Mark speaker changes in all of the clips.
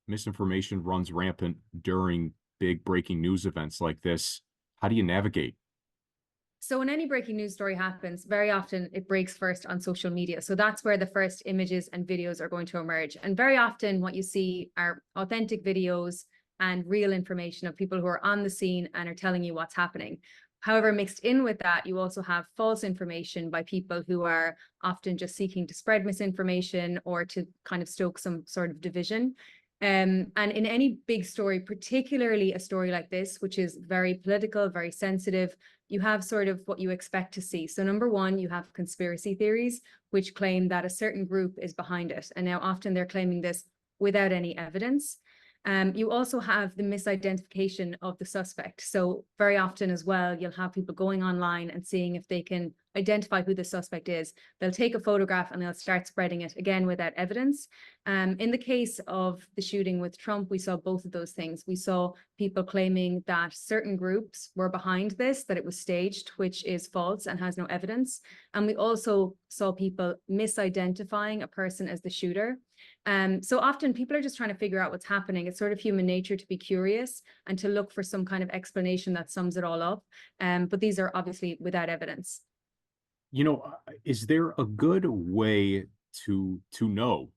Speaker 1: misinformation runs rampant during big breaking news events like this. How do you navigate?
Speaker 2: So when any breaking news story happens, very often it breaks first on social media. So that's where the first images and videos are going to emerge. And very often what you see are authentic videos and real information of people who are on the scene and are telling you what's happening. However, mixed in with that, you also have false information by people who are often just seeking to spread misinformation or to kind of stoke some sort of division. And in any big story, particularly a story like this, which is very political, very sensitive, you have sort of what you expect to see. So number one, you have conspiracy theories, which claim that a certain group is behind it. And now often they're claiming this without any evidence. You also have the misidentification of the suspect. So very often as well, you'll have people going online and seeing if they can identify who the suspect is. They'll take a photograph and they'll start spreading it again without evidence. In the case of the shooting with Trump, we saw both of those things. We saw people claiming that certain groups were behind this, that it was staged, which is false and has no evidence. And we also saw people misidentifying a person as the shooter. So often people are just trying to figure out what's happening. It's sort of human nature to be curious and to look for some kind of explanation that sums it all up. But these are obviously without evidence.
Speaker 1: Is there a good way to know?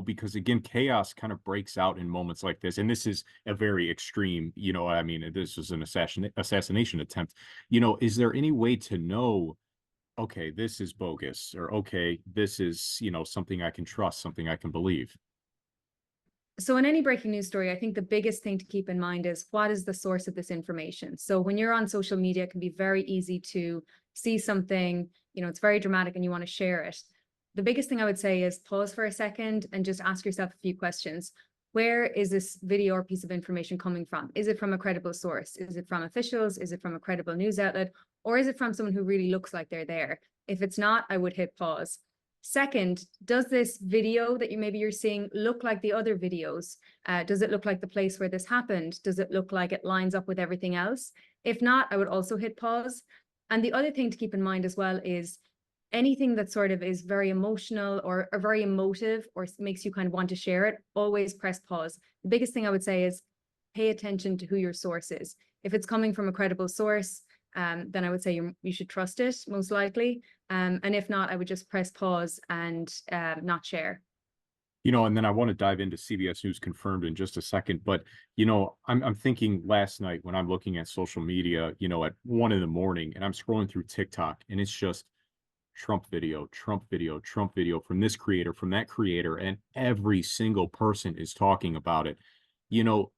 Speaker 1: Because again, chaos kind of breaks out in moments like this, and this is a very extreme. I mean, this is an assassination attempt. Is there any way to know? Okay, this is bogus, or okay, this is something I can trust, something I can believe.
Speaker 2: So in any breaking news story, I think the biggest thing to keep in mind is what is the source of this information? So when you're on social media, it can be very easy to see something, it's very dramatic and you want to share it. The biggest thing I would say is pause for a second and just ask yourself a few questions. Where is this video or piece of information coming from? Is it from a credible source? Is it from officials? Is it from a credible news outlet? Or is it from someone who really looks like they're there? If it's not, I would hit pause. Second, does this video that maybe you're seeing look like the other videos? Does it look like the place where this happened? Does it look like it lines up with everything else? If not, I would also hit pause. And the other thing to keep in mind as well is anything that sort of is very emotional or very emotive or makes you kind of want to share it, always press pause. The biggest thing I would say is pay attention to who your source is. If it's coming from a credible source, then I would say you should trust it most likely. And if not, I would just press pause and not share.
Speaker 1: And then I want to dive into CBS News Confirmed in just a second. But, I'm thinking last night when I'm looking at social media, at 1 a.m, and I'm scrolling through TikTok, and it's just Trump video, Trump video, Trump video from this creator, from that creator, and every single person is talking about it. You know,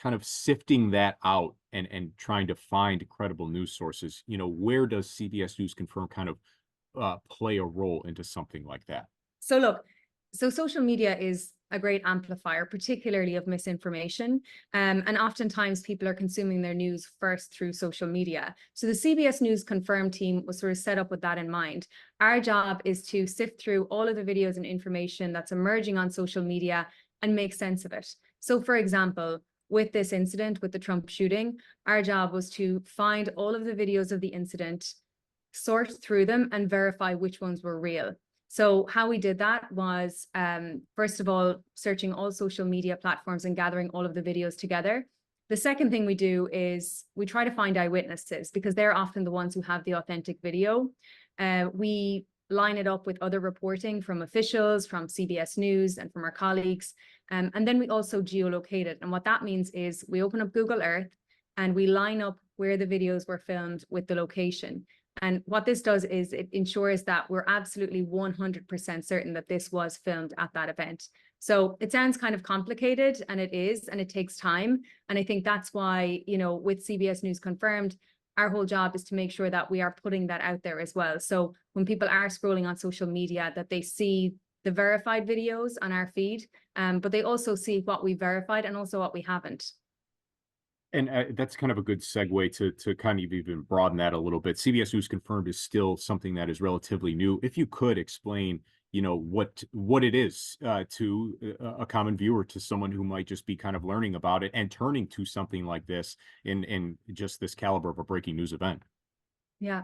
Speaker 1: kind of sifting that out and trying to find credible news sources. Where does CBS News Confirmed kind of play a role into something like that?
Speaker 2: So look, so social media is a great amplifier, particularly of misinformation. And oftentimes people are consuming their news first through social media. So the CBS News Confirmed team was sort of set up with that in mind. Our job is to sift through all of the videos and information that's emerging on social media and make sense of it. So for example, with this incident, with the Trump shooting, our job was to find all of the videos of the incident, sort through them and verify which ones were real. So how we did that was, first of all, searching all social media platforms and gathering all of the videos together. The second thing we do is we try to find eyewitnesses because they're often the ones who have the authentic video. We line it up with other reporting from officials, from CBS News and from our colleagues. And then we also geolocate it. And what that means is we open up Google Earth and we line up where the videos were filmed with the location. And what this does is it ensures that we're absolutely 100% certain that this was filmed at that event. So it sounds kind of complicated, and it is, and it takes time. And I think that's why, with CBS News Confirmed, our whole job is to make sure that we are putting that out there as well. So when people are scrolling on social media, that they see the verified videos on our feed, but they also see what we verified and also what we haven't.
Speaker 1: And that's kind of a good segue to kind of even broaden that a little bit. CBS News Confirmed is still something that is relatively new. If you could explain, what it is to a common viewer, to someone who might just be kind of learning about it and turning to something like this in just this caliber of a breaking news event.
Speaker 2: Yeah.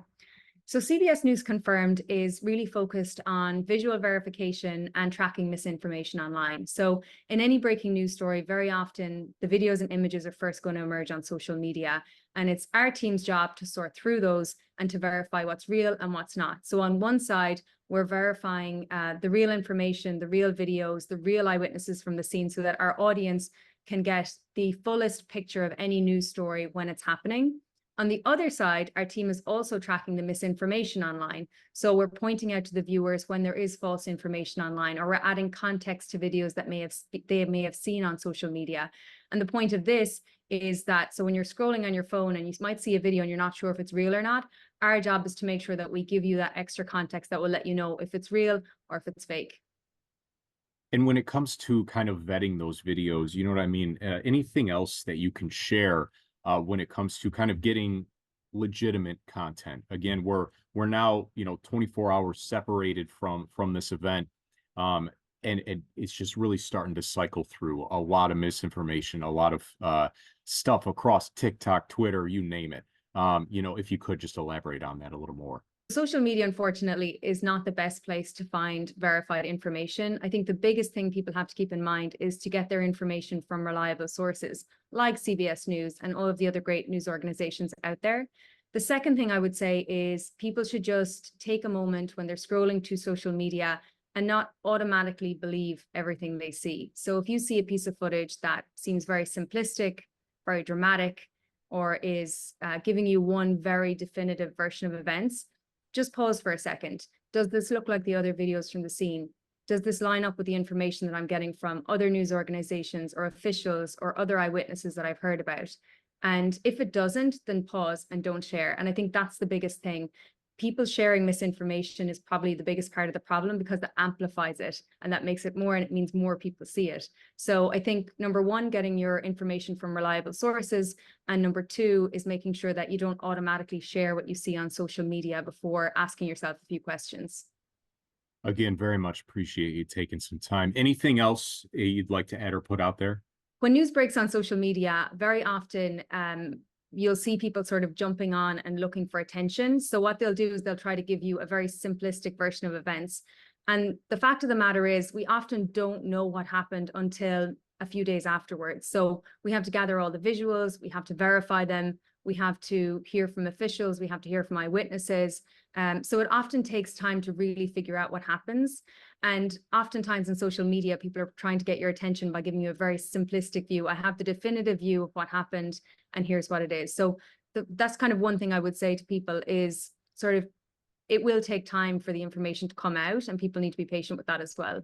Speaker 2: So CBS News Confirmed is really focused on visual verification and tracking misinformation online. So in any breaking news story, very often the videos and images are first going to emerge on social media. And it's our team's job to sort through those and to verify what's real and what's not. So on one side, we're verifying the real information, the real videos, the real eyewitnesses from the scene so that our audience can get the fullest picture of any news story when it's happening. On the other side, our team is also tracking the misinformation online. So we're pointing out to the viewers when there is false information online, or we're adding context to videos that they may have seen on social media. And the point of this is that, so when you're scrolling on your phone and you might see a video and you're not sure if it's real or not, our job is to make sure that we give you that extra context that will let you know if it's real or if it's fake.
Speaker 1: And when it comes to kind of vetting those videos, you know what I mean? Anything else that you can share when it comes to kind of getting legitimate content? Again, we're now 24 hours separated from this event, and it's just really starting to cycle through a lot of misinformation, a lot of stuff across TikTok, Twitter, you name it. If you could just elaborate on that a little more.
Speaker 2: Social media, unfortunately, is not the best place to find verified information. I think the biggest thing people have to keep in mind is to get their information from reliable sources like CBS News and all of the other great news organizations out there. The second thing I would say is people should just take a moment when they're scrolling to social media and not automatically believe everything they see. So if you see a piece of footage that seems very simplistic, very dramatic, or is giving you one very definitive version of events, just pause for a second. Does this look like the other videos from the scene? Does this line up with the information that I'm getting from other news organizations or officials or other eyewitnesses that I've heard about? And if it doesn't, then pause and don't share. And I think that's the biggest thing. People sharing misinformation is probably the biggest part of the problem because that amplifies it and that makes it more, and it means more people see it. So I think number one, getting your information from reliable sources. And number two is making sure that you don't automatically share what you see on social media before asking yourself a few questions.
Speaker 1: Again, very much appreciate you taking some time. Anything else you'd like to add or put out there?
Speaker 2: When news breaks on social media, very often you'll see people sort of jumping on and looking for attention. So what they'll do is they'll try to give you a very simplistic version of events. And the fact of the matter is we often don't know what happened until a few days afterwards. So we have to gather all the visuals, we have to verify them, we have to hear from officials, we have to hear from eyewitnesses. So it often takes time to really figure out what happens. And oftentimes in social media, people are trying to get your attention by giving you a very simplistic view. I have the definitive view of what happened, and here's what it is. So that's kind of one thing I would say to people is sort of, it will take time for the information to come out, and people need to be patient with that as well.